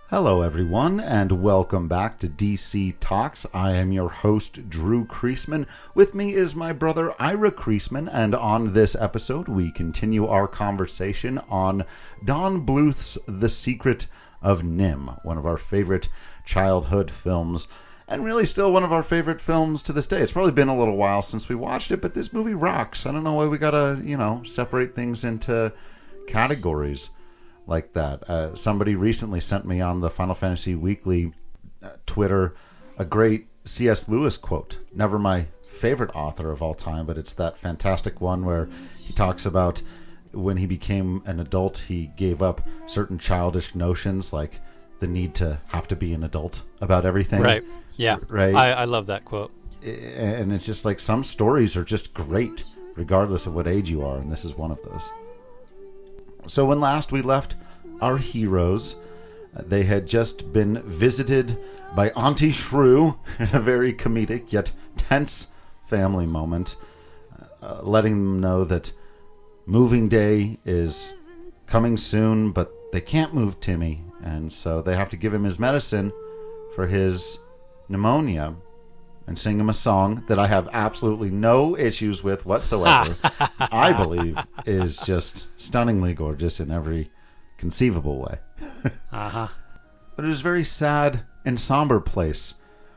Hello, everyone, and welcome back to DC Talks. I am your host, Drew Kreisman. With me is my brother, Ira Kreisman, and on this episode, we continue our conversation on Don Bluth's The Secret of Nimh, one of our favorite childhood films, and really still one of our favorite films to this day. It's probably been a little while since we watched it, but this movie rocks. I don't know why we gotta, separate things into categories like that. Somebody recently sent me on the Final Fantasy Weekly Twitter a great C.S. Lewis quote. Never my favorite author of all time, but it's that fantastic one where he talks about when he became an adult, he gave up certain childish notions like the need to have to be an adult about everything. Right. Yeah. Right. I love that quote. And it's just like some stories are just great regardless of what age you are, and this is one of those. So when last we left our heroes, they had just been visited by Auntie Shrew in a very comedic yet tense family moment, letting them know that moving day is coming soon, but they can't move Timmy, and so they have to give him his medicine for his pneumonia and sing him a song that I have absolutely no issues with whatsoever. I believe is just stunningly gorgeous in every conceivable way. Uh-huh. But it was a very sad and somber place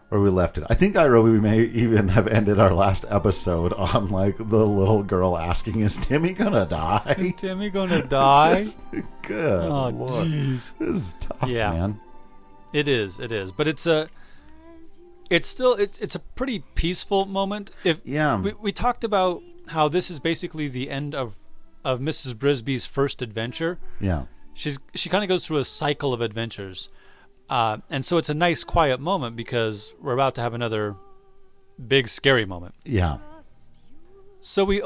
where we left it. I think, Ira, we may even have ended our last episode on like the little girl asking, "Is Timmy gonna die? Is Timmy gonna die?" Good Oh, Lord. jeez. This is tough, Yeah. man. It is. But it's a pretty peaceful moment. We talked about how this is basically the end of Mrs. Brisby's first adventure. Yeah. She kind of goes through a cycle of adventures. And so it's a nice quiet moment because we're about to have another big scary moment. Yeah. So we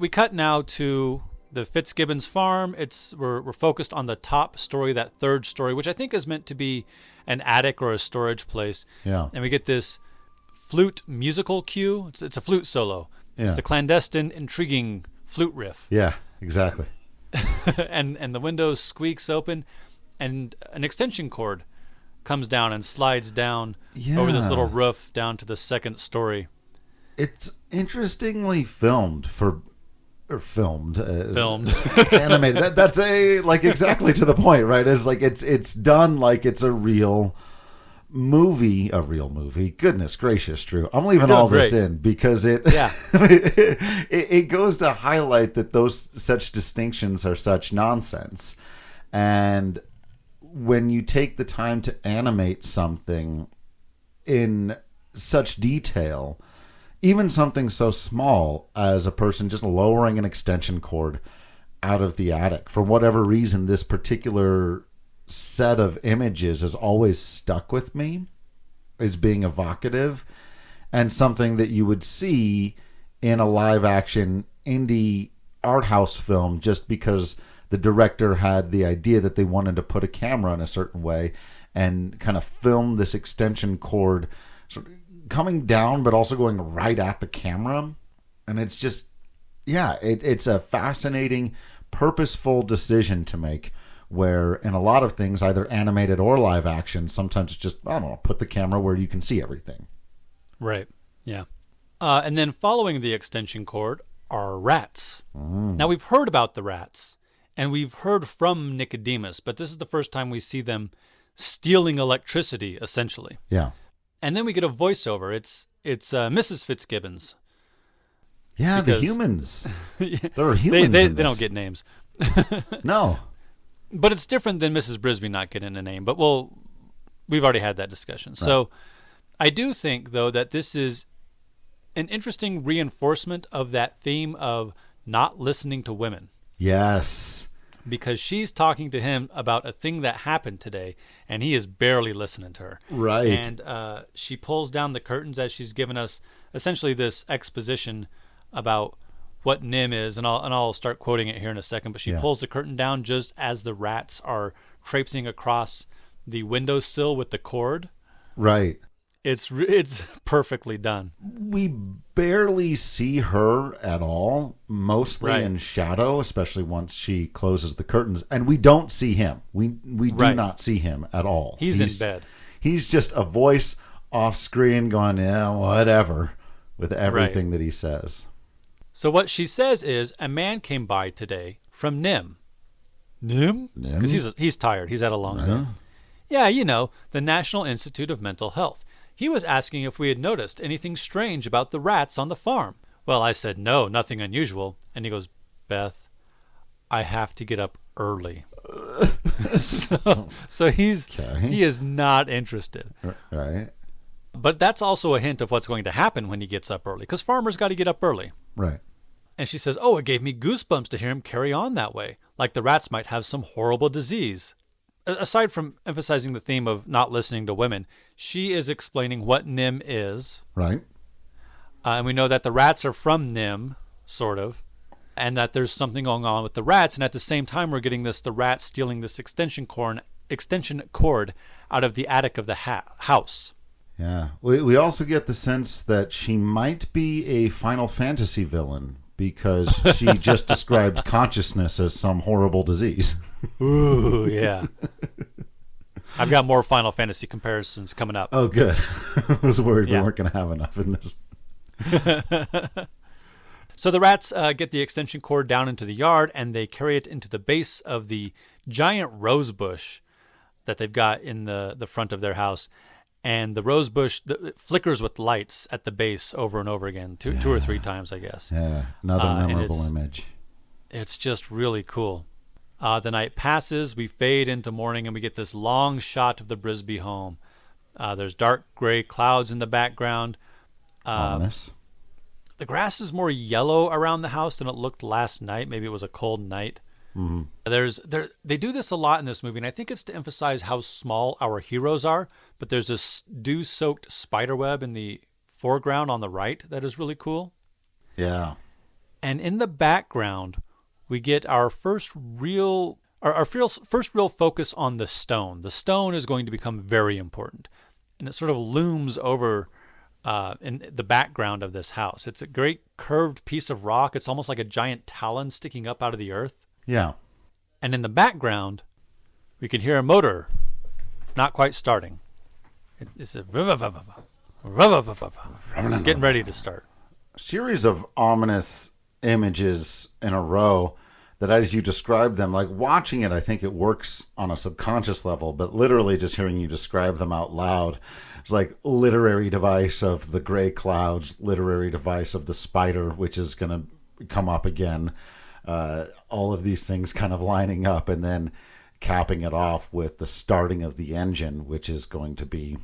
cut now to the Fitzgibbons farm. We're focused on the top story, that third story, which I think is meant to be an attic or a storage place. Yeah. And we get this flute musical cue. It's a flute solo. Yeah. It's the clandestine, intriguing flute riff. Yeah, exactly. and the window squeaks open, and an extension cord comes down and slides down over this little roof down to the second story. It's interestingly filmed. Animated. That's exactly to the point, right? It's like it's done like it's a real movie. Goodness gracious, Drew. I'm leaving all this in because it goes to highlight that those such distinctions are such nonsense. And when you take the time to animate something in such detail, even something so small as a person just lowering an extension cord out of the attic, for whatever reason, this particular set of images has always stuck with me as being evocative and something that you would see in a live action indie art house film just because the director had the idea that they wanted to put a camera in a certain way and kind of film this extension cord sort of coming down but also going right at the camera. And it's just, it's a fascinating, purposeful decision to make where in a lot of things, either animated or live action, sometimes it's just, I don't know, put the camera where you can see everything. Right, yeah. And then following the extension cord are rats. Now, we've heard about the rats, and we've heard from Nicodemus, but this is the first time we see them stealing electricity, essentially. Yeah. And then we get a voiceover. It's Mrs. Fitzgibbons. Yeah, the humans. There are humans in they this. don't get names. No. But it's different than Mrs. Brisby not getting a name. But we've already had that discussion. Right. So I do think, though, that this is an interesting reinforcement of that theme of not listening to women. Yes. Because she's talking to him about a thing that happened today, and he is barely listening to her. Right. And she pulls down the curtains as she's given us essentially this exposition about what Nimh is, and I'll start quoting it here in a second, but she pulls the curtain down just as the rats are traipsing across the windowsill with the cord. Right. It's perfectly done. We barely see her at all, mostly Right. in shadow, especially once she closes the curtains. And we don't see him. We do Right. not see him at all. He's in bed. He's just a voice off screen going, yeah, whatever, with everything that he says. So what she says is, a man came by today from Nimh. Nimh? Because he's tired. He's had a long day. Yeah, you know, the National Institute of Mental Health. He was asking if we had noticed anything strange about the rats on the farm. Well, I said, no, nothing unusual. And he goes, Beth, I have to get up early. so he is not interested. Right. But that's also a hint of what's going to happen when he gets up early, because farmers got to get up early. Right. And she says, oh, it gave me goosebumps to hear him carry on that way, like the rats might have some horrible disease. Aside from emphasizing the theme of not listening to women, she is explaining what Nimh is. Right. And we know that the rats are from Nimh, sort of, and that there's something going on with the rats. And at the same time, we're getting the rat stealing this extension cord out of the attic of the house. Yeah. We also get the sense that she might be a Final Fantasy villain because she just described consciousness as some horrible disease. Ooh, yeah. I've got more Final Fantasy comparisons coming up. Oh, good. I was worried we weren't going to have enough in this. So the rats get the extension cord down into the yard, and they carry it into the base of the giant rose bush that they've got in the front of their house. And the rose bush flickers with lights at the base over and over again, two or three times, I guess. Yeah, another memorable image. It's just really cool. The night passes, we fade into morning, and we get this long shot of the Brisby home. There's dark gray clouds in the background. Ominous. The grass is more yellow around the house than it looked last night. Maybe it was a cold night. Mm-hmm. They do this a lot in this movie, and I think it's to emphasize how small our heroes are, but there's this dew-soaked spider web in the foreground on the right that is really cool. Yeah. And in the background, we get our first real focus on the stone. The stone is going to become very important, and it sort of looms over in the background of this house. It's a great curved piece of rock. It's almost like a giant talon sticking up out of the earth. Yeah. And in the background, we can hear a motor not quite starting. It's getting ready to start. A series of ominous images in a row that, as you describe them, like watching it, I think it works on a subconscious level, but literally just hearing you describe them out loud, it's like literary device of the gray clouds, literary device of the spider, which is going to come up again. All of these things kind of lining up, and then capping it off with the starting of the engine, which is going to be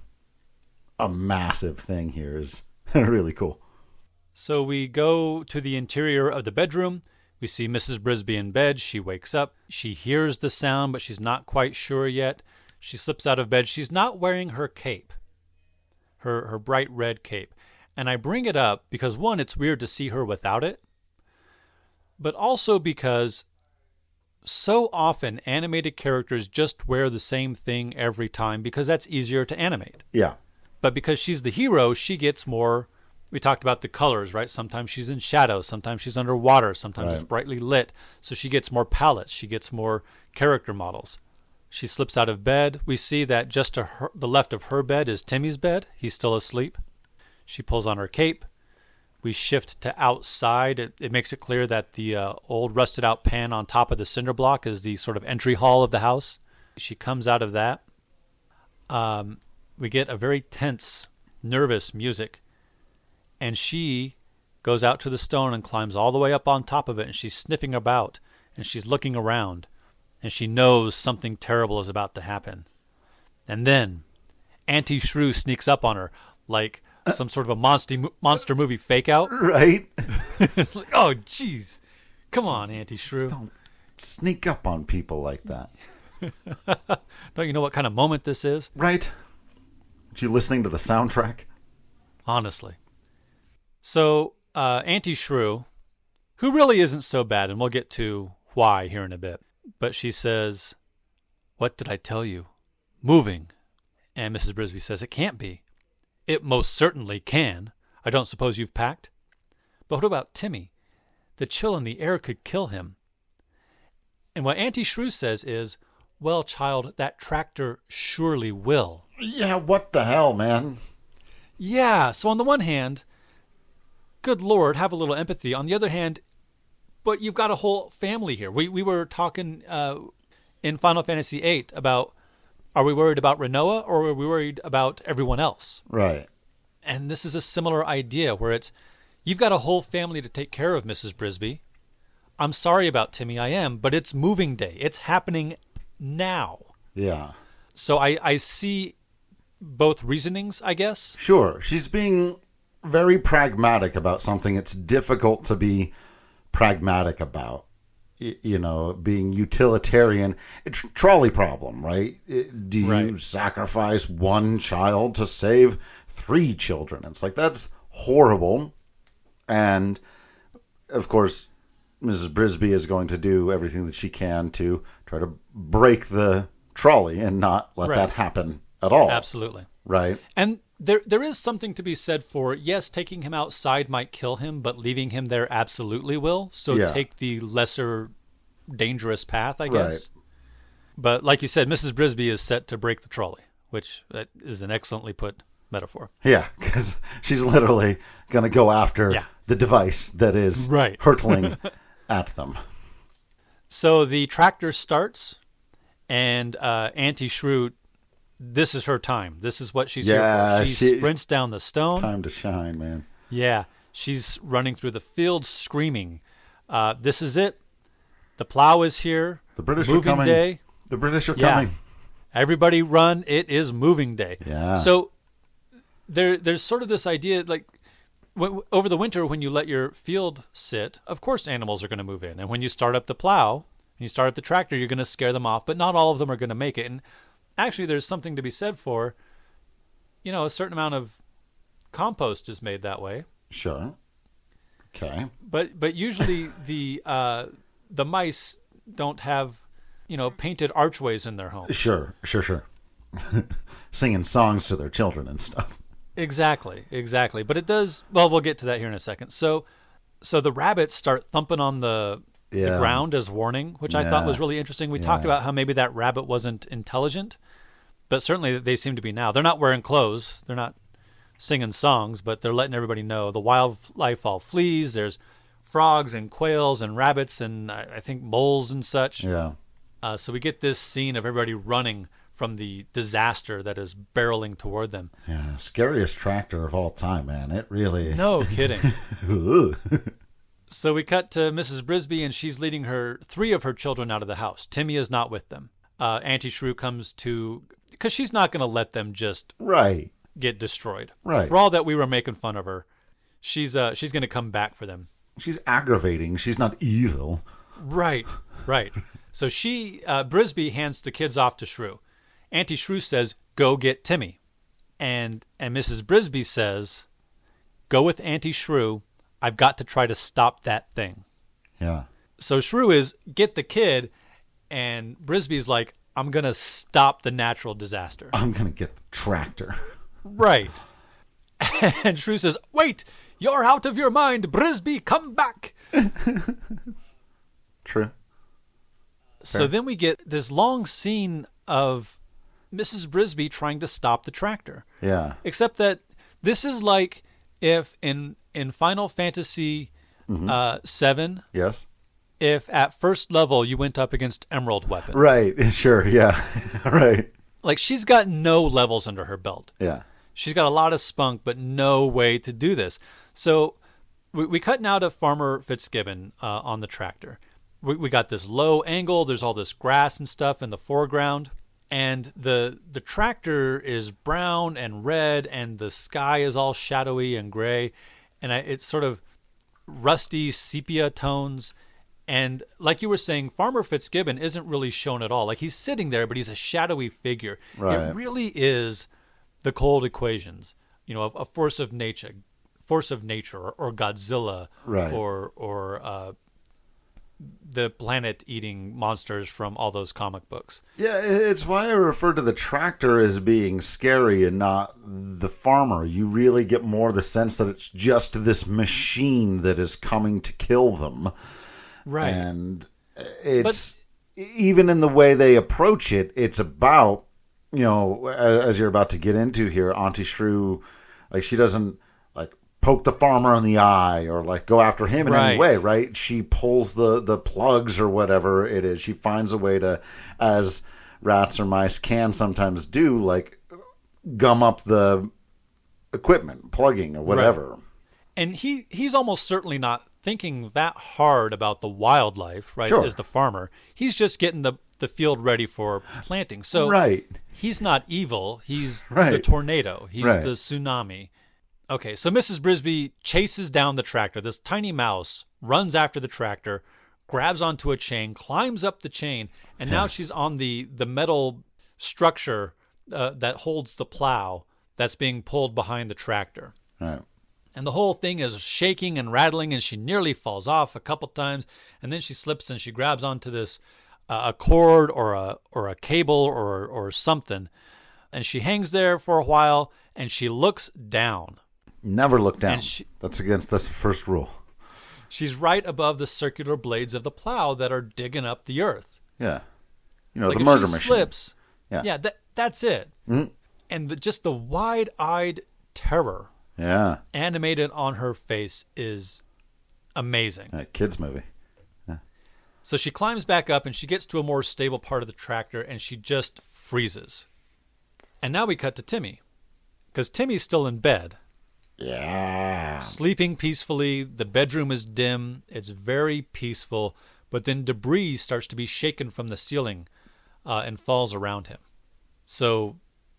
a massive thing here, is really cool. So we go to the interior of the bedroom. We see Mrs. Brisby in bed. She wakes up. She hears the sound, but she's not quite sure yet. She slips out of bed. She's not wearing her cape, her bright red cape. And I bring it up because, one, it's weird to see her without it, but also because so often animated characters just wear the same thing every time because that's easier to animate. Yeah. But because she's the hero, she gets more. We talked about the colors, right? Sometimes she's in shadow, sometimes she's underwater, sometimes it's brightly lit. So she gets more palettes, she gets more character models. She slips out of bed. We see that just to the left of her bed is Timmy's bed. He's still asleep. She pulls on her cape. We shift to outside. It makes it clear that the old rusted out pan on top of the cinder block is the sort of entry hall of the house. She comes out of that. We get a very tense, nervous music. And she goes out to the stone and climbs all the way up on top of it. And she's sniffing about. And she's looking around. And she knows something terrible is about to happen. And then Auntie Shrew sneaks up on her like some sort of a monster movie fake out. Right. It's like, oh, jeez. Come on, Auntie Shrew. Don't sneak up on people like that. Don't you know what kind of moment this is? Right. Are you listening to the soundtrack? Honestly. So, Auntie Shrew, who really isn't so bad, and we'll get to why here in a bit, but she says, "What did I tell you? Moving." And Mrs. Brisby says, "It can't be. It most certainly can. I don't suppose you've packed? But what about Timmy? The chill in the air could kill him. And what Auntie Shrew says is, well, child, that tractor surely will. Yeah, what the hell, man? Yeah, so on the one hand, good Lord, have a little empathy. On the other hand, but you've got a whole family here. We were talking in Final Fantasy VIII about, are we worried about Rinoa or are we worried about everyone else? Right. And this is a similar idea where it's, you've got a whole family to take care of, Mrs. Brisby. I'm sorry about Timmy, I am, but it's moving day. It's happening now. Yeah. So I see both reasonings, I guess. Sure. She's being very pragmatic about something it's difficult to be pragmatic about. You know, being utilitarian. It's a trolley problem, right? Do you sacrifice one child to save 3 children? It's like, that's horrible. And, of course, Mrs. Brisby is going to do everything that she can to try to break the trolley and not let that happen at all. Absolutely. Right. And there is something to be said for, yes, taking him outside might kill him, but leaving him there absolutely will. So take the lesser dangerous path, I guess. Right. But like you said, Mrs. Brisby is set to break the trolley, which is an excellently put metaphor. Yeah, because she's literally going to go after the device that is hurtling at them. So the tractor starts, and Auntie Shrew, this is her time. This is what she's here for. She sprints down the stone. Time to shine, man. Yeah, she's running through the field screaming, this is it. The plow is here. The British moving are coming. Day. The British are coming. Everybody run. It is moving day. Yeah. So there's sort of this idea, like, over the winter, when you let your field sit, of course animals are going to move in. And when you start up the plow, and you start up the tractor, you're going to scare them off. But not all of them are going to make it. And actually, there's something to be said for, a certain amount of compost is made that way. Sure. Okay. But usually the mice don't have, painted archways in their homes. Sure. Singing songs to their children and stuff. Exactly. But it does, well, we'll get to that here in a second. So the rabbits start thumping on the ground as warning, which I thought was really interesting. We talked about how maybe that rabbit wasn't intelligent, but certainly they seem to be now. They're not wearing clothes. They're not singing songs, but they're letting everybody know the wildlife all flees. There's frogs and quails and rabbits and I think moles and such. Yeah. So we get this scene of everybody running from the disaster that is barreling toward them. Yeah, scariest tractor of all time, man. It really... No kidding. So we cut to Mrs. Brisby, and she's leading 3 of her children out of the house. Timmy is not with them. Auntie Shrew comes to... Because she's not going to let them just get destroyed. Right. For all that we were making fun of her, she's going to come back for them. She's aggravating. She's not evil. Right. So Brisby hands the kids off to Shrew. Auntie Shrew says, go get Timmy. And Mrs. Brisby says, go with Auntie Shrew. I've got to try to stop that thing. Yeah. So Shrew is, get the kid. And Brisby's like, I'm going to stop the natural disaster. I'm going to get the tractor. Right. And Shrew says, wait, you're out of your mind, Brisby, come back. True. So then we get this long scene of Mrs. Brisby trying to stop the tractor. Yeah. Except that this is like if in Final Fantasy 7, yes, if at first level you went up against Emerald Weapon. Right. Sure. Yeah. Right. Like she's got no levels under her belt. Yeah. She's got a lot of spunk, but no way to do this. So we cut now to Farmer Fitzgibbon on the tractor. We got this low angle. There's all this grass and stuff in the foreground. And the tractor is brown and red, and the sky is all shadowy and gray. And it's sort of rusty sepia tones. And like you were saying, Farmer Fitzgibbon isn't really shown at all. Like he's sitting there, but he's a shadowy figure. Right. It really is the cold equations, a force of nature or Godzilla, right, or the planet-eating monsters from all those comic books. Yeah, it's why I refer to the tractor as being scary and not the farmer. You really get more the sense that it's just this machine that is coming to kill them. Right. And it's, even in the way they approach it, it's about, as you're about to get into here, Auntie Shrew, like, she doesn't, like, poke the farmer in the eye or, like, go after him in any way, right? She pulls the plugs or whatever it is. She finds a way to, as rats or mice can sometimes do, like, gum up the equipment, plugging or whatever. Right. And he's almost certainly not thinking that hard about the wildlife, right, Sure. as the farmer. He's just getting the field ready for planting. So he's not evil. He's the tornado. He's the tsunami. Okay, so Mrs. Brisby chases down the tractor. This tiny mouse runs after the tractor, grabs onto a chain, climbs up the chain, and now she's on the metal structure that holds the plow that's being pulled behind the tractor. Right. And the whole thing is shaking and rattling, and she nearly falls off a couple times, and then she slips and she grabs onto this a cord or a cable or something, and she hangs there for a while, and she looks down. Never look down. That's the first rule. She's right above the circular blades of the plow that are digging up the earth. Yeah. Like the murder if she machine. Slips, that's it. Mm-hmm. And just the wide-eyed terror animated on her face is amazing. Kids movie. Yeah. So she climbs back up and she gets to a more stable part of the tractor and she just freezes. And now we cut to Timmy, because Timmy's still in bed. Yeah. Sleeping peacefully. The bedroom is dim. It's very peaceful. But then debris starts to be shaken from the ceiling and falls around him. So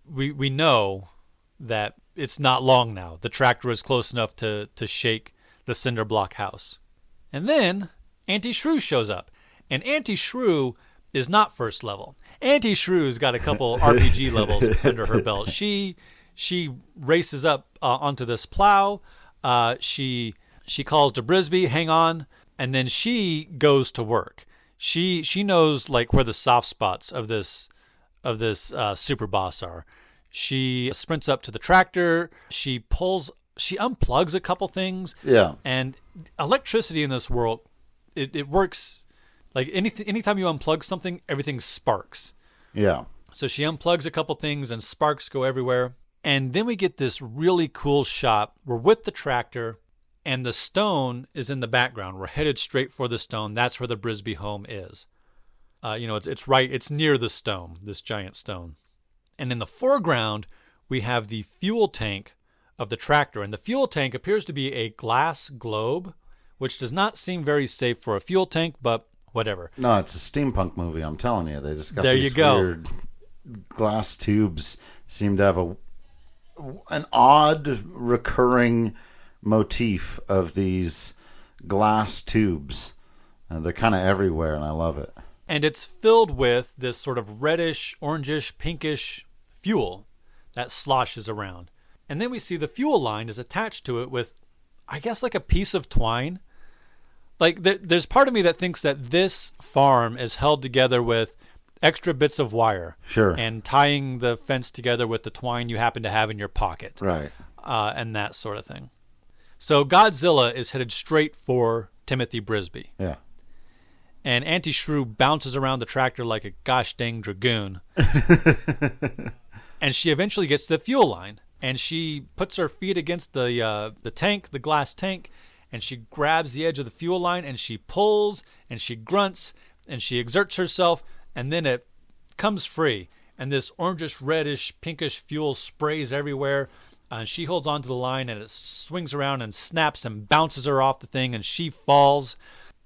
we know that it's not long now. The tractor is close enough to shake the cinder block house. And then Auntie Shrew shows up. And Auntie Shrew is not first level. Auntie Shrew's got a couple RPG levels under her belt. She races up onto this plow. She calls to Brisby, hang on, and then she goes to work. She knows like where the soft spots of this super boss are. She sprints up to the tractor. She unplugs a couple things. Yeah. And electricity in this world, it works like anytime you unplug something, everything sparks. Yeah. So she unplugs a couple things and sparks go everywhere. And then we get this really cool shot. We're with the tractor and the stone is in the background. We're headed straight for the stone. That's where the Brisby home is. It's near the stone, this giant stone. And in the foreground, we have the fuel tank of the tractor. And the fuel tank appears to be a glass globe, which does not seem very safe for a fuel tank, but whatever. No, it's a steampunk movie, I'm telling you. They just got there these you go. Weird glass tubes. Seem to have an odd recurring motif of these glass tubes. They're kind of everywhere, and I love it. And it's filled with this sort of reddish, orangish, pinkish fuel that sloshes around. And then we see the fuel line is attached to it with, I guess, like a piece of twine. Like, there's part of me that thinks that this farm is held together with extra bits of wire. Sure. And tying the fence together with the twine you happen to have in your pocket. Right. And that sort of thing. So Godzilla is headed straight for Timothy Brisby. Yeah. And Auntie Shrew bounces around the tractor like a gosh dang dragoon. And she eventually gets to the fuel line. And she puts her feet against the tank, the glass tank, and she grabs the edge of the fuel line and she pulls and she grunts and she exerts herself, and then it comes free. And this orangish, reddish, pinkish fuel sprays everywhere. And she holds onto the line and it swings around and snaps and bounces her off the thing, and she falls.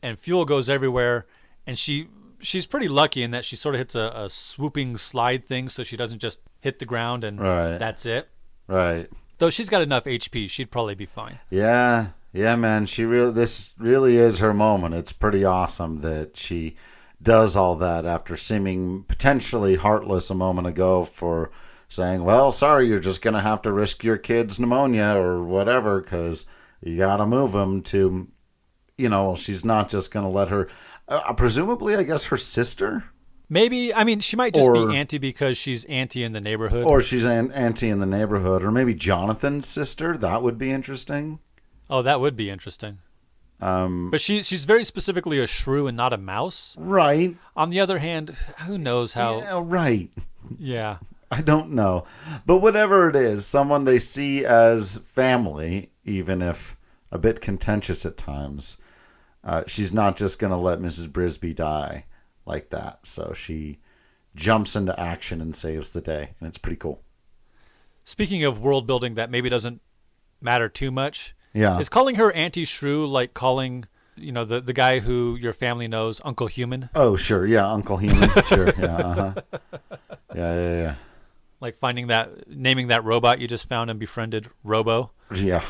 And fuel goes everywhere, and she's pretty lucky in that she sort of hits a swooping slide thing, so she doesn't just hit the ground and that's it. Right. Though she's got enough HP, she'd probably be fine. Yeah, man. This really is her moment. It's pretty awesome that she does all that after seeming potentially heartless a moment ago for saying, "Well, sorry, you're just gonna have to risk your kid's pneumonia or whatever because you gotta move him," to she's not just going to let her, presumably, I guess, her sister? Maybe, I mean, she might just Or- be auntie because she's auntie in the neighborhood. Or she's an auntie in the neighborhood. Or maybe Jonathan's sister. That would be interesting. Oh, that would be interesting. But she's very specifically a shrew and not a mouse. Right. On the other hand, who knows how... Yeah, right. Yeah. I don't know. But whatever it is, someone they see as family, even if a bit contentious at times, she's not just going to let Mrs. Brisby die like that. So she jumps into action and saves the day. And it's pretty cool. Speaking of world building that maybe doesn't matter too much, Yeah. is calling her Auntie Shrew like calling, the guy who your family knows Uncle Human? Oh, sure. Yeah, Uncle Human. Sure. Yeah. Uh-huh. Yeah. Like naming that robot you just found and befriended Robo? Yeah.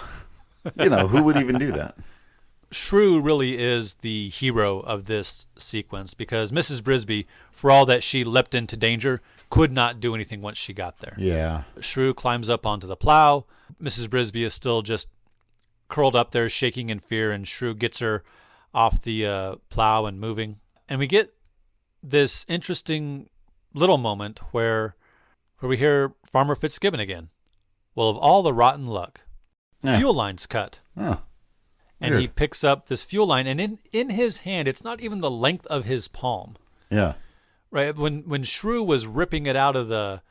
Who would even do that? Shrew really is the hero of this sequence because Mrs. Brisby, for all that she leapt into danger, could not do anything once she got there. Yeah. Shrew climbs up onto the plow. Mrs. Brisby is still just curled up there, shaking in fear, and Shrew gets her off the plow and moving. And we get this interesting little moment where we hear Farmer Fitzgibbon again. Well, of all the rotten luck, fuel line's cut. Oh. And Weird. he picks up this fuel line, and in his hand, it's not even the length of his palm. Yeah. Right? When Shrew was ripping it out of the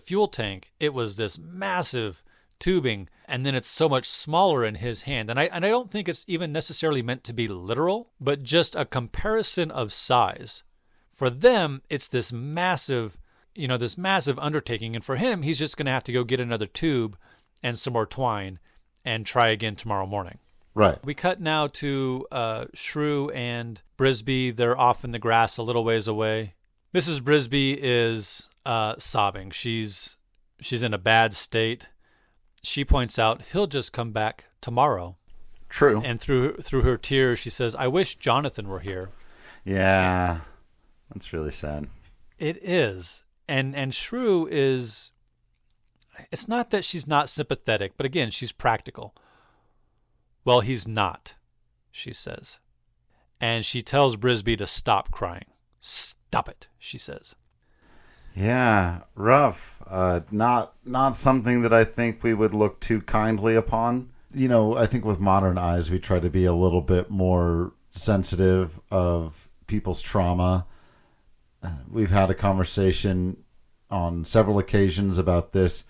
fuel tank, it was this massive tubing, and then it's so much smaller in his hand. And I don't think it's even necessarily meant to be literal, but just a comparison of size. For them, it's this massive undertaking, and for him, he's just going to have to go get another tube and some more twine and try again tomorrow morning. Right. We cut now to Shrew and Brisby. They're off in the grass a little ways away. Mrs. Brisby is sobbing. She's in a bad state. She points out he'll just come back tomorrow. True. And through her tears, she says, "I wish Jonathan were here." Yeah. That's really sad. It is. And Shrew is... It's not that she's not sympathetic, but again, she's practical. Well, he's not, she says. And she tells Brisby to stop crying. Stop it, she says. Yeah, rough. Not something that I think we would look too kindly upon. I think with modern eyes, we try to be a little bit more sensitive of people's trauma. We've had a conversation on several occasions about this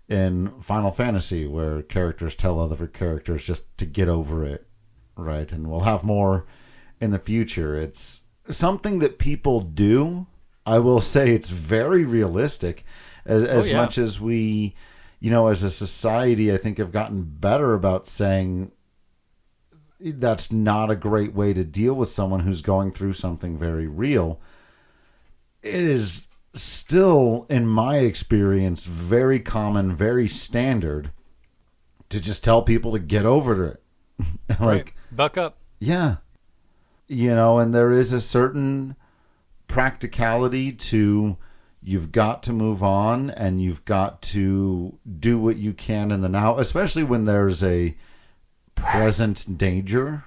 in Final Fantasy, where characters tell other characters just to get over it, right? And we'll have more in the future. It's something that people do. I will say it's very realistic. As much as we, as a society, I think have gotten better about saying that's not a great way to deal with someone who's going through something very real. It is still, in my experience, very common, very standard to just tell people to get over it. Right. Buck up. Yeah. And there is a certain practicality to you've got to move on and you've got to do what you can in the now, especially when there's a present danger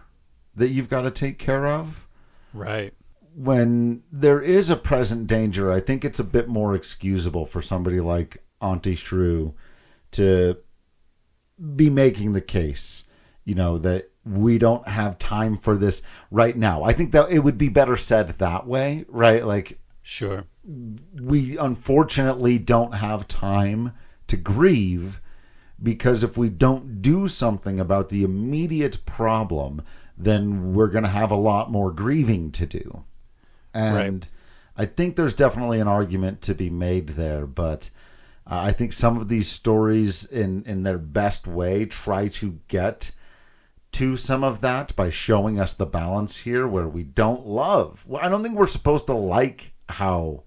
that you've got to take care of. Right. When there is a present danger, I think it's a bit more excusable for somebody like Auntie Shrew to be making the case, that we don't have time for this right now. I think that it would be better said that way, right? Like, sure, we unfortunately don't have time to grieve, because if we don't do something about the immediate problem, then we're going to have a lot more grieving to do. And right. I think there's definitely an argument to be made there, but I think some of these stories in their best way try to get to some of that by showing us the balance here where we don't love. Well, I don't think we're supposed to like how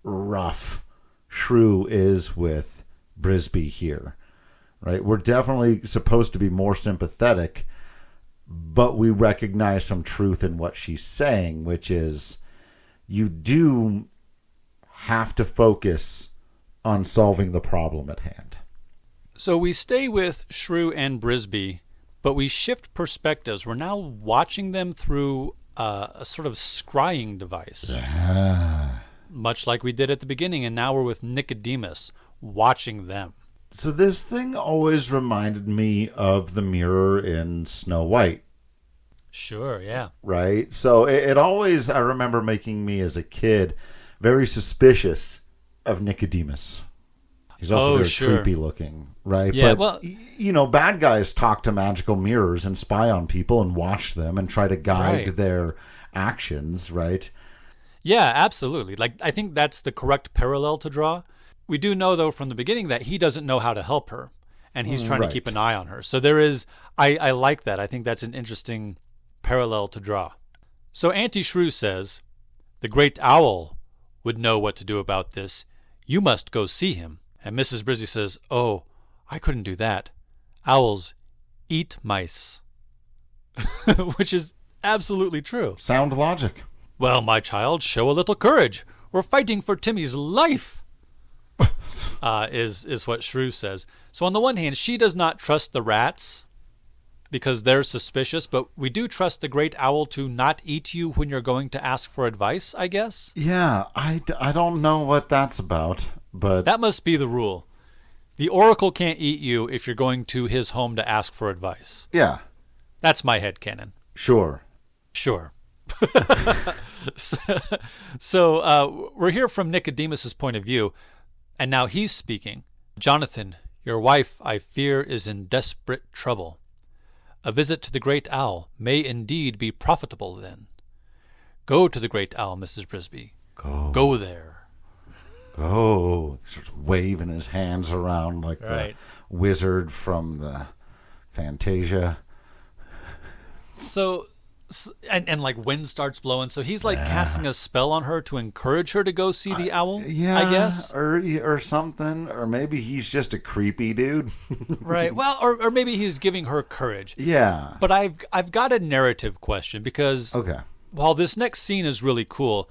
rough Shrew is with Brisby here, right? We're definitely supposed to be more sympathetic, but we recognize some truth in what she's saying, which is you do have to focus on solving the problem at hand. So we stay with Shrew and Brisby but we shift perspectives. We're now watching them through a sort of scrying device, much like we did at the beginning, and now we're with Nicodemus watching them. So this thing always reminded me of the mirror in Snow White. Sure, yeah. Right? So it always, I remember, making me as a kid very suspicious of Nicodemus. He's also very creepy looking, right? Yeah, but, bad guys talk to magical mirrors and spy on people and watch them and try to guide their actions, right? Yeah, absolutely. Like, I think that's the correct parallel to draw. We do know, though, from the beginning that he doesn't know how to help her, and he's trying to keep an eye on her. So there is, I like that. I think that's an interesting parallel to draw. So Auntie Shrew says, "The great owl would know what to do about this. You must go see him." And Mrs. Brisby says, "Oh, I couldn't do that. Owls eat mice." Which is absolutely true. Sound logic. "Well, my child, show a little courage. We're fighting for Timmy's life," is what Shrew says. So on the one hand, she does not trust the rats because they're suspicious, but we do trust the great owl to not eat you when you're going to ask for advice, I guess. Yeah, I don't know what that's about, but... That must be the rule. The oracle can't eat you if you're going to his home to ask for advice. Yeah. That's my headcanon. Sure. So we're here from Nicodemus's point of view, and now he's speaking. "Jonathan, your wife, I fear, is in desperate trouble. A visit to the great owl may indeed be profitable then. Go to the great owl, Mrs. Brisby. Go there." Go. He starts waving his hands around like the wizard from the Fantasia. So, and like wind starts blowing, so he's like casting a spell on her to encourage her to go see the owl, I guess. Or something. Or maybe he's just a creepy dude. Right. Well, or maybe he's giving her courage. Yeah. But I've got a narrative question because while this next scene is really cool,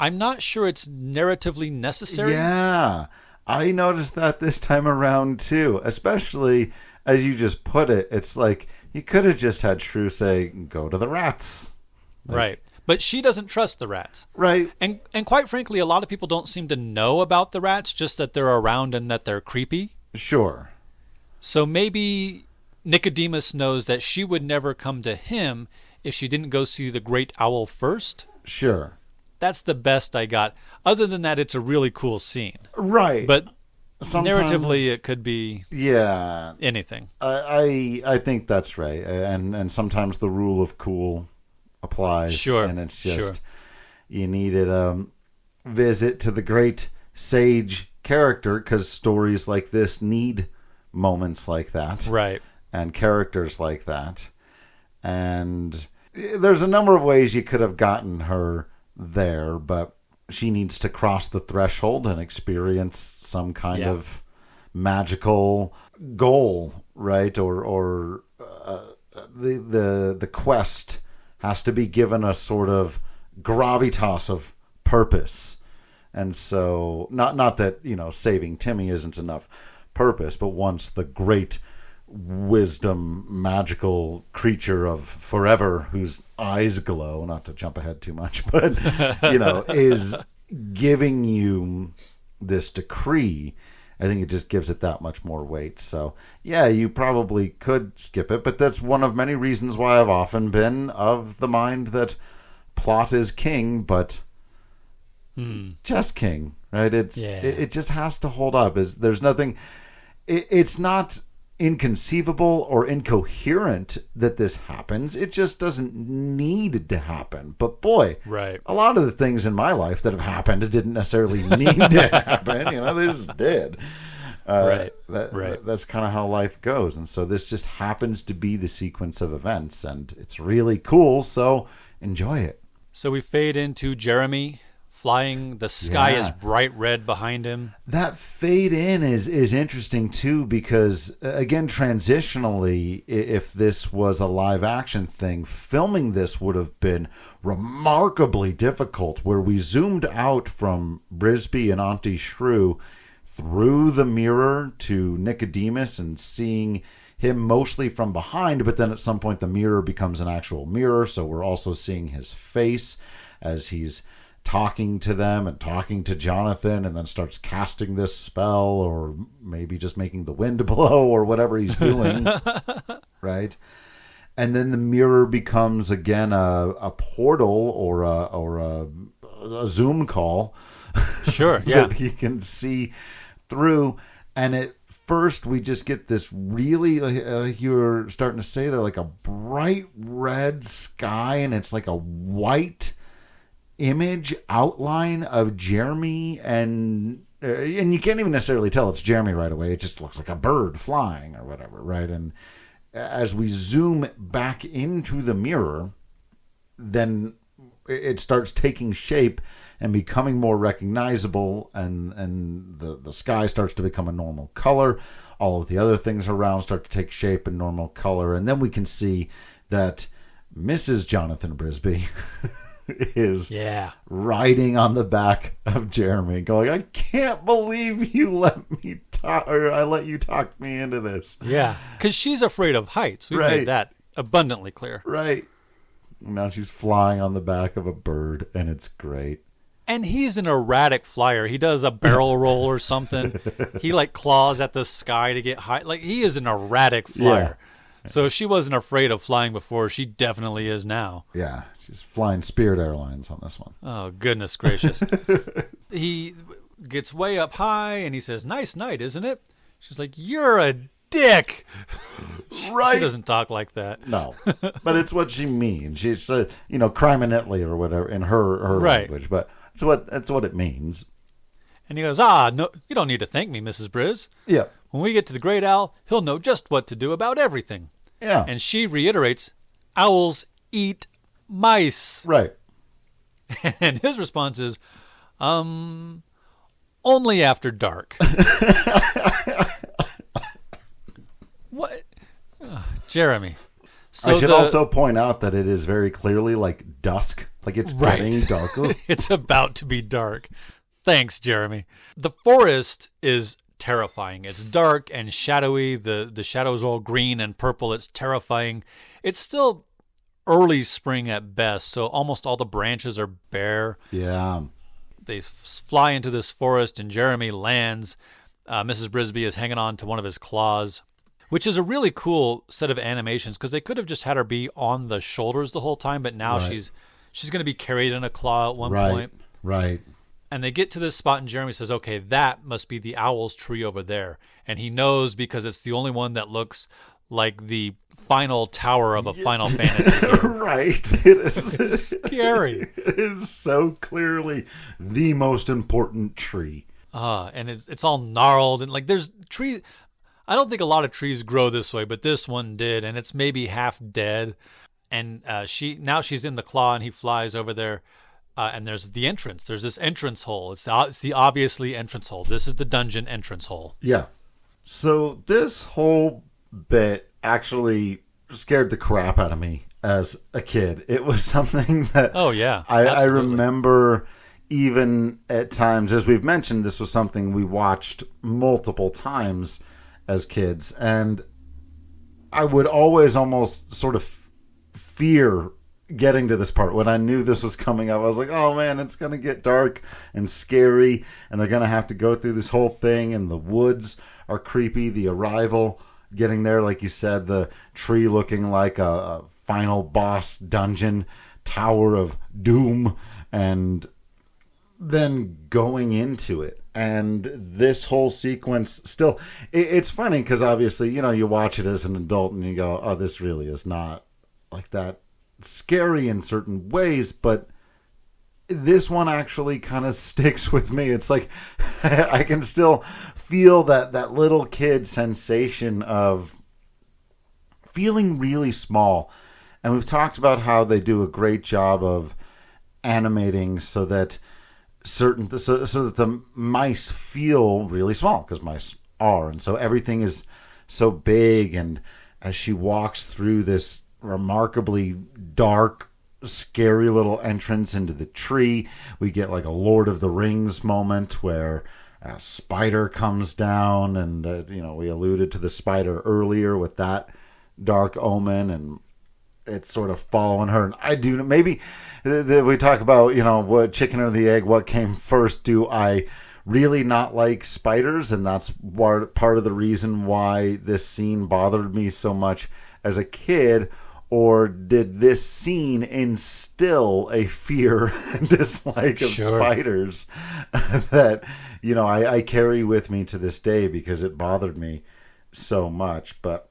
I'm not sure it's narratively necessary. Yeah. I noticed that this time around too, especially as you just put it. It's like you could have just had Shrew say, "Go to the rats." Right. But she doesn't trust the rats. Right. And quite frankly, a lot of people don't seem to know about the rats, just that they're around and that they're creepy. Sure. So maybe Nicodemus knows that she would never come to him if she didn't go see the great owl first. Sure. That's the best I got. Other than that, it's a really cool scene. Right. But sometimes, narratively, it could be anything. I think that's right. And sometimes the rule of cool applies. Sure. And it's just you needed a visit to the great sage character because stories like this need moments like that. Right. And characters like that. And there's a number of ways you could have gotten her there, but she needs to cross the threshold and experience some kind of magical goal, right? Or the quest has to be given a sort of gravitas of purpose. And so not that, saving Timmy isn't enough purpose, but once the great wisdom magical creature of forever whose eyes glow, not to jump ahead too much, but is giving you this decree, I think it just gives it that much more weight. So yeah, you probably could skip it, but that's one of many reasons why I've often been of the mind that plot is king, but just king, right? It just has to hold up. There's nothing. It's not inconceivable or incoherent that this happens. It just doesn't need to happen. But boy, a lot of the things in my life that have happened, it didn't necessarily need to happen. They just did. That's kind of how life goes. And so this just happens to be the sequence of events, and it's really cool. So enjoy it. So we fade into Jeremy flying. The sky is bright red behind him. That fade in is interesting too, because again, transitionally, if this was a live action thing, filming this would have been remarkably difficult, where we zoomed out from Brisby and Auntie Shrew through the mirror to Nicodemus and seeing him mostly from behind, but then at some point the mirror becomes an actual mirror, so we're also seeing his face as he's talking to them and talking to Jonathan, and then starts casting this spell, or maybe just making the wind blow, or whatever he's doing. Right? And then the mirror becomes again a portal or a Zoom call. Sure, yeah. That he can see through. And at first we just get this really, like you're starting to say there, like a bright red sky, and it's like a white image outline of Jeremy, and you can't even necessarily tell it's Jeremy right away. It just looks like a bird flying or whatever, right? And as we zoom back into the mirror, then it starts taking shape and becoming more recognizable, and the sky starts to become a normal color. All of the other things around start to take shape and normal color, and then we can see that Mrs. Jonathan Brisby is riding on the back of Jeremy, going, "I can't believe you let me talk, or I let you talk me into this." Yeah, because she's afraid of heights. We've made that abundantly clear. Right. Now she's flying on the back of a bird, and it's great. And he's an erratic flyer. He does a barrel roll or something. He like claws at the sky to get high. Like, he is an erratic flyer. Yeah. So if she wasn't afraid of flying before, she definitely is now. Yeah, she's flying Spirit Airlines on this one. Oh, goodness gracious. He gets way up high, and he says, "Nice night, isn't it?" She's like, "You're a dick." Right. She doesn't talk like that. No, but it's what she means. She's, criminally or whatever in her language, but that's what it means. And he goes, "No, you don't need to thank me, Mrs. Briz. Yeah. When we get to the Great Owl, he'll know just what to do about everything." Yeah. And she reiterates, "Owls eat mice." Right. And his response is, only after dark." What? Jeremy. So I should also point out that it is very clearly like dusk. Like, it's getting darker. It's about to be dark. Thanks, Jeremy. The forest is terrifying. It's dark and shadowy. The shadows are all green and purple. It's terrifying. It's still early spring at best, so almost all the branches are bare. Yeah. They fly into this forest, and Jeremy lands. Mrs. Brisby is hanging on to one of his claws, which is a really cool set of animations, because they could have just had her be on the shoulders the whole time, but now she's going to be carried in a claw at one point. Right. And they get to this spot, and Jeremy says, "Okay, that must be the owl's tree over there." And he knows, because it's the only one that looks like the final tower of a Final Fantasy game. Right. It is. It's scary. It is so clearly the most important tree. And it's all gnarled, and like there's trees. I don't think a lot of trees grow this way, but this one did, and it's maybe half dead. And she's in the claw, and he flies over there, and there's the entrance. There's this entrance hole. It's the obviously entrance hole. This is the dungeon entrance hole. Yeah. So this whole bit actually scared the crap out of me as a kid. It was something that I remember. Even at times, as we've mentioned, this was something we watched multiple times as kids, and I would always almost sort of fear getting to this part. When I knew this was coming up, I was like, "Oh man, it's going to get dark and scary, and they're going to have to go through this whole thing, and the woods are creepy. The arrival, getting there, like you said, the tree looking like a final boss dungeon, Tower of Doom, and then going into it." And this whole sequence still, it's funny because obviously, you watch it as an adult and you go, "Oh, this really is not like that scary in certain ways," but this one actually kind of sticks with me. It's like I can still feel that little kid sensation of feeling really small. And we've talked about how they do a great job of animating so that so that the mice feel really small, because mice are, and so everything is so big. And as she walks through this remarkably dark, scary little entrance into the tree, we get like a Lord of the Rings moment where A spider comes down, and we alluded to the spider earlier with that dark omen, and it's sort of following her. And I do maybe we talk about what chicken or the egg, what came first. Do I really not like spiders? And that's part of the reason why this scene bothered me so much as a kid. Or did this scene instill a fear and dislike of spiders that, I carry with me to this day because it bothered me so much? But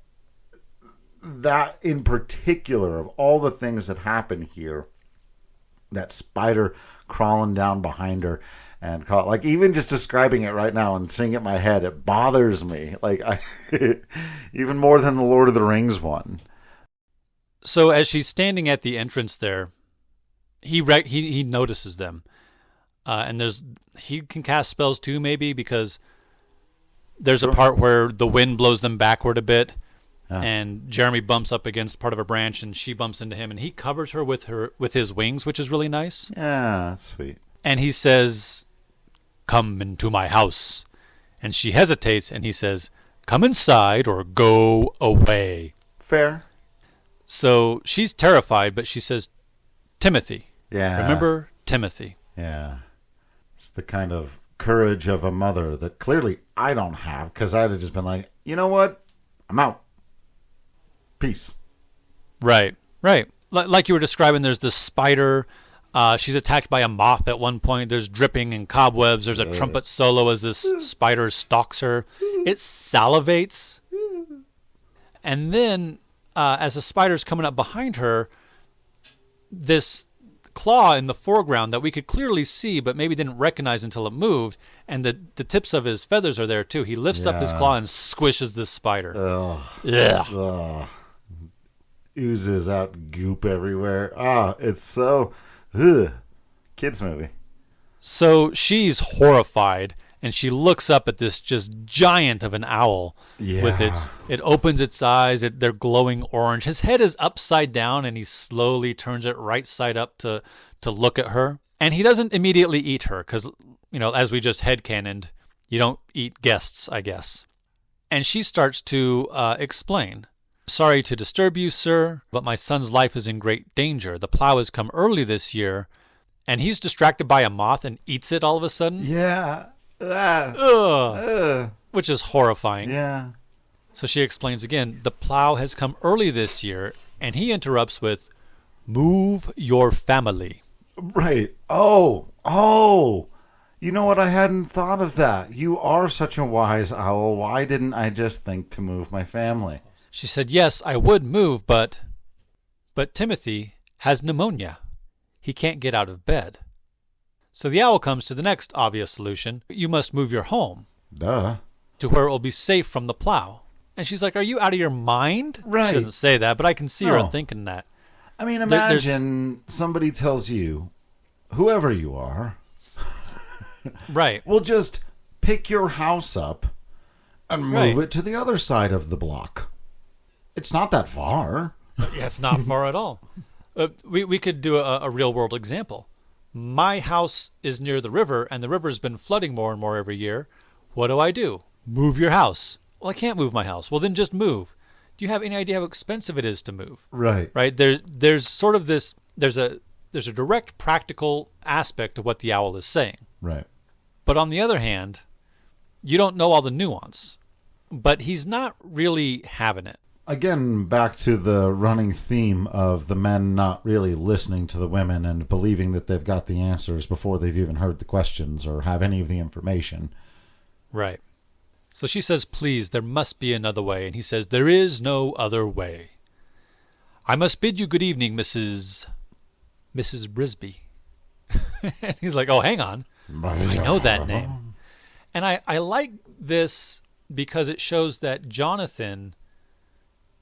that in particular, of all the things that happen here, that spider crawling down behind her and even just describing it right now and seeing it in my head, it bothers me. Even more than the Lord of the Rings one. So as she's standing at the entrance there, he notices them, and he can cast spells too, maybe, because there's a part where the wind blows them backward a bit, and Jeremy bumps up against part of a branch, and she bumps into him, and he covers her with his wings, which is really nice. Yeah, that's sweet. And he says, "Come into my house," and she hesitates, and he says, "Come inside or go away." Fair. So she's terrified, but she says, "Timothy." Yeah. Remember Timothy. Yeah. It's the kind of courage of a mother that clearly I don't have, because I'd have just been like, you know what? I'm out. Peace. Right. Like you were describing, there's this spider. She's attacked by a moth at one point. There's dripping and cobwebs. There's a trumpet solo as this spider stalks her. It salivates. And then as the spider's coming up behind her, this claw in the foreground that we could clearly see but maybe didn't recognize until it moved, and the tips of his feathers are there too. He lifts up his claw and squishes this spider. Ugh. Yeah. Ugh. Oozes out goop everywhere. It's so... Ugh. Kids movie. So she's horrified, and she looks up at this just giant of an owl. Yeah. With it opens its eyes. They're glowing orange. His head is upside down, and he slowly turns it right side up to look at her. And he doesn't immediately eat her because, as we just headcanoned, you don't eat guests, I guess. And she starts to explain. "Sorry to disturb you, sir, but my son's life is in great danger. The plow has come early this year," and he's distracted by a moth and eats it all of a sudden. Yeah. Which is horrifying. Yeah. So she explains again, "The plow has come early this year," and he interrupts with, "Move your family." Right. Oh. You know what? I hadn't thought of that. You are such a wise owl. Why didn't I just think to move my family? She said, "Yes, I would move, but Timothy has pneumonia. He can't get out of bed." So the owl comes to the next obvious solution. "You must move your home." Duh. "To where it will be safe from the plow." And she's like, "Are you out of your mind?" Right. She doesn't say that, but I can see her thinking that. I mean, imagine somebody tells you, whoever you are, right, we'll just pick your house up and move it to the other side of the block. It's not that far. Yeah, it's not far at all. We could do a real-world example. My house is near the river, and the river's been flooding more and more every year. What do? Move your house. Well, I can't move my house. Well, then just move. Do you have any idea how expensive it is to move? Right. Right? There's sort of this... There's a direct practical aspect to what the owl is saying. Right. But on the other hand, you don't know all the nuance. But he's not really having it. Again, back to the running theme of the men not really listening to the women and believing that they've got the answers before they've even heard the questions or have any of the information. Right. So she says, "Please, there must be another way." And he says, "There is no other way. I must bid you good evening, Mrs. Brisby." And he's like, "Oh, hang on. I know that name." And I like this because it shows that Jonathan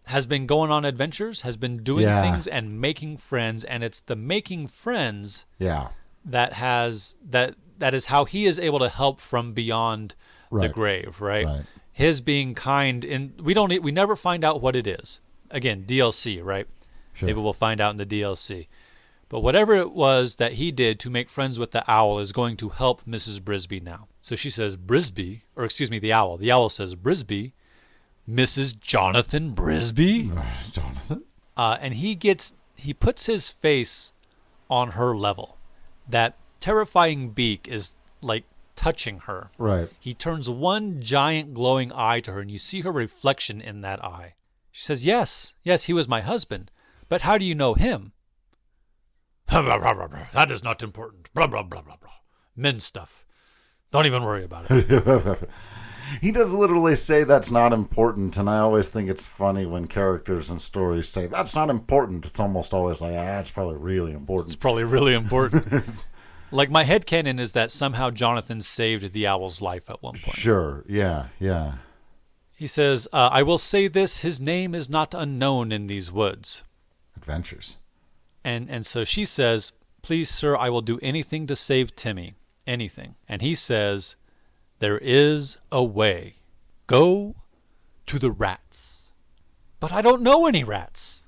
has been going on adventures, has been doing things and making friends, and it's the making friends that is how he is able to help from beyond the grave, right? His being kind, and we never find out what it is. Again, DLC, right? Sure. Maybe we'll find out in the DLC. But whatever it was that he did to make friends with the owl is going to help Mrs. Brisby now. So she says, Brisby, or excuse me, the owl. The owl says, Brisby, Mrs. Jonathan Brisby? Jonathan? And he puts his face on her level. That terrifying beak is like touching her. Right. He turns one giant glowing eye to her, and you see her reflection in that eye. She says, yes, he was my husband. But how do you know him? That is not important. Blah, blah, blah, blah, blah. Men's stuff. Don't even worry about it. He does literally say that's not important, and I always think it's funny when characters in stories say, that's not important. It's almost always like, it's probably really important. It's probably really important. Like, my headcanon is that somehow Jonathan saved the owl's life at one point. Sure, yeah. He says, I will say this, his name is not unknown in these woods. Adventures. And so she says, please, sir, I will do anything to save Timmy. Anything. And he says, there is a way. Go to the rats. But I don't know any rats.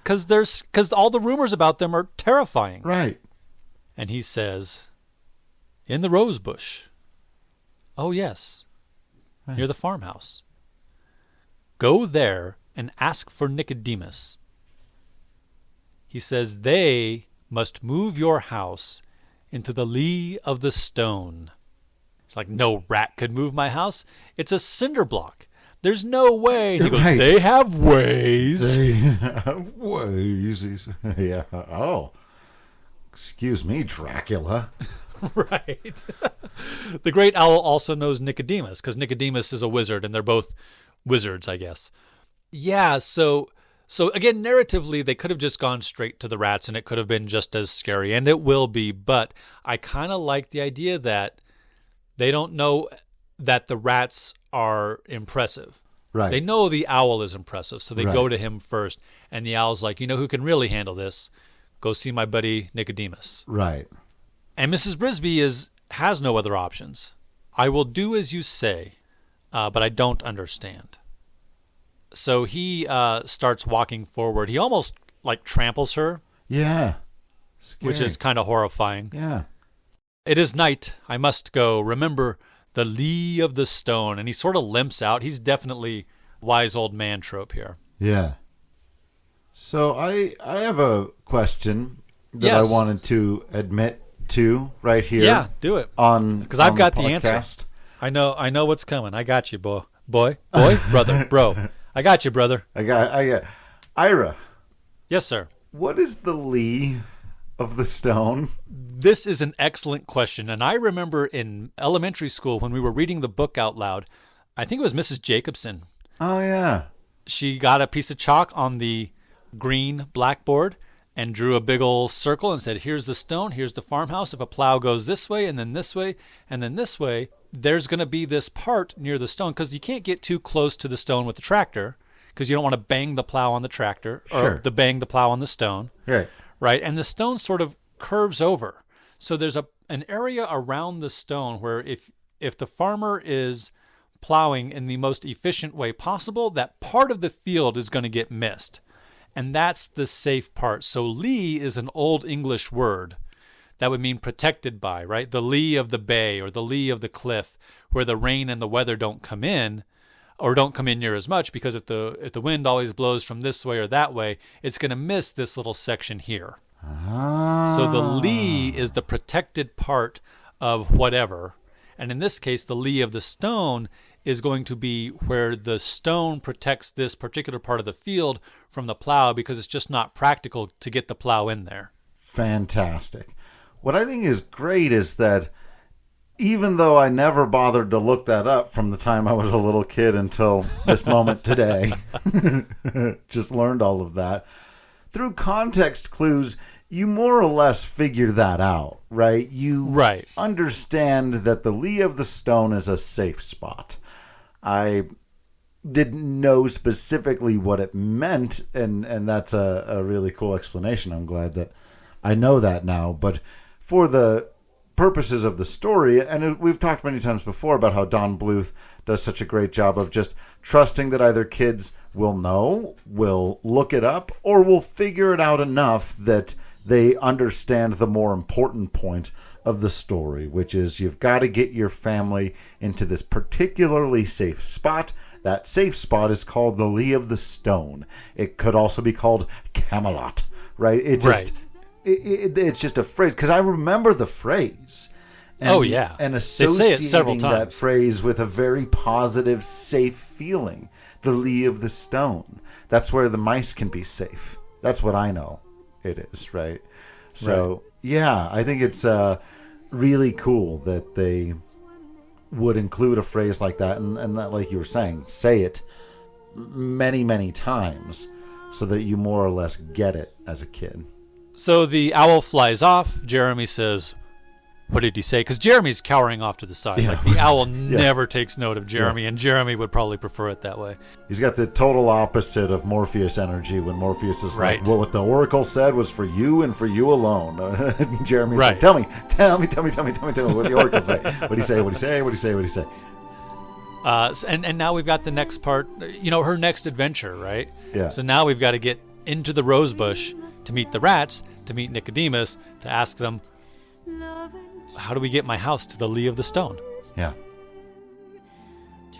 Because all the rumors about them are terrifying. Right. And he says, in the rose bush. Oh, yes. Right. Near the farmhouse. Go there and ask for Nicodemus. He says, they must move your house into the lee of the stone. It's like, no rat could move my house. It's a cinder block. There's no way. And he goes, they have ways. They have ways. Yeah. Oh. Excuse me, Dracula. Right. The great owl also knows Nicodemus, because Nicodemus is a wizard, and they're both wizards, I guess. Yeah, so again, narratively, they could have just gone straight to the rats, and it could have been just as scary, and it will be, but I kind of like the idea that they don't know that the rats are impressive. Right. They know the owl is impressive, so they go to him first, and the owl's like, you know who can really handle this? Go see my buddy Nicodemus. Right. And Mrs. Brisby has no other options. I will do as you say, but I don't understand. So he starts walking forward. He almost like tramples her. Yeah. Scary. Which is kind of horrifying. Yeah. It is night. I must go. Remember the lee of the stone. And he sort of limps out. He's definitely wise old man trope here. Yeah. So I have a question that I wanted to admit to right here. Yeah, do it. Because I've got the answer. I know what's coming. I got you, boy, brother, bro. I got you, brother. I got. Ira. Yes, sir. What is the lee of the stone? This is an excellent question. And I remember in elementary school when we were reading the book out loud, I think it was Mrs. Jacobson. Oh, yeah. She got a piece of chalk on the green blackboard and drew a big old circle and said, here's the stone, here's the farmhouse. If a plow goes this way and then this way and then this way, there's going to be this part near the stone, because you can't get too close to the stone with the tractor because you don't want to bang the plow on the tractor or bang the plow on the stone. Right. And the stone sort of curves over. So there's an area around the stone where if the farmer is plowing in the most efficient way possible, that part of the field is going to get missed. And that's the safe part. So lee is an old English word that would mean protected by, right? The lee of the bay or the lee of the cliff, where the rain and the weather don't come in, or don't come in near as much, because if the wind always blows from this way or that way, it's going to miss this little section here. So the lee is the protected part of whatever. And in this case, the lee of the stone is going to be where the stone protects this particular part of the field from the plow, because it's just not practical to get the plow in there. Fantastic. What I think is great is that even though I never bothered to look that up from the time I was a little kid until this moment today, just learned all of that, through context clues, you more or less figure that out, right? You understand that the lee of the stone is a safe spot. I didn't know specifically what it meant, and that's a really cool explanation. I'm glad that I know that now. But for the purposes of the story, and we've talked many times before about how Don Bluth does such a great job of just trusting that either kids will know, will look it up, or will figure it out enough that they understand the more important point of the story, which is you've got to get your family into this particularly safe spot. That safe spot is called the Lee of the Stone. It could also be called Camelot, right? It's just a phrase, because I remember the phrase. And, and associating they say it several times. That phrase with a very positive, safe feeling. The Lee of the Stone. That's where the mice can be safe. That's what I know it is, right? So, yeah, I think it's really cool that they would include a phrase like that, and that, like you were saying, say it many, many times so that you more or less get it as a kid. So the owl flies off. Jeremy says, what did he say? Because Jeremy's cowering off to the side. Like the owl never takes note of Jeremy, and Jeremy would probably prefer it that way. He's got the total opposite of Morpheus energy when Morpheus is like, well, what the Oracle said was for you and for you alone. Jeremy's like, tell me what the Oracle say. What'd he say? And now we've got the next part, her next adventure, right? Yeah. So now we've got to get into the rose bush to meet the rats, to meet Nicodemus, to ask them, how do we get my house to the Lee of the Stone? Yeah.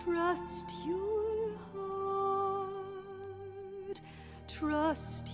Trust your heart. Trust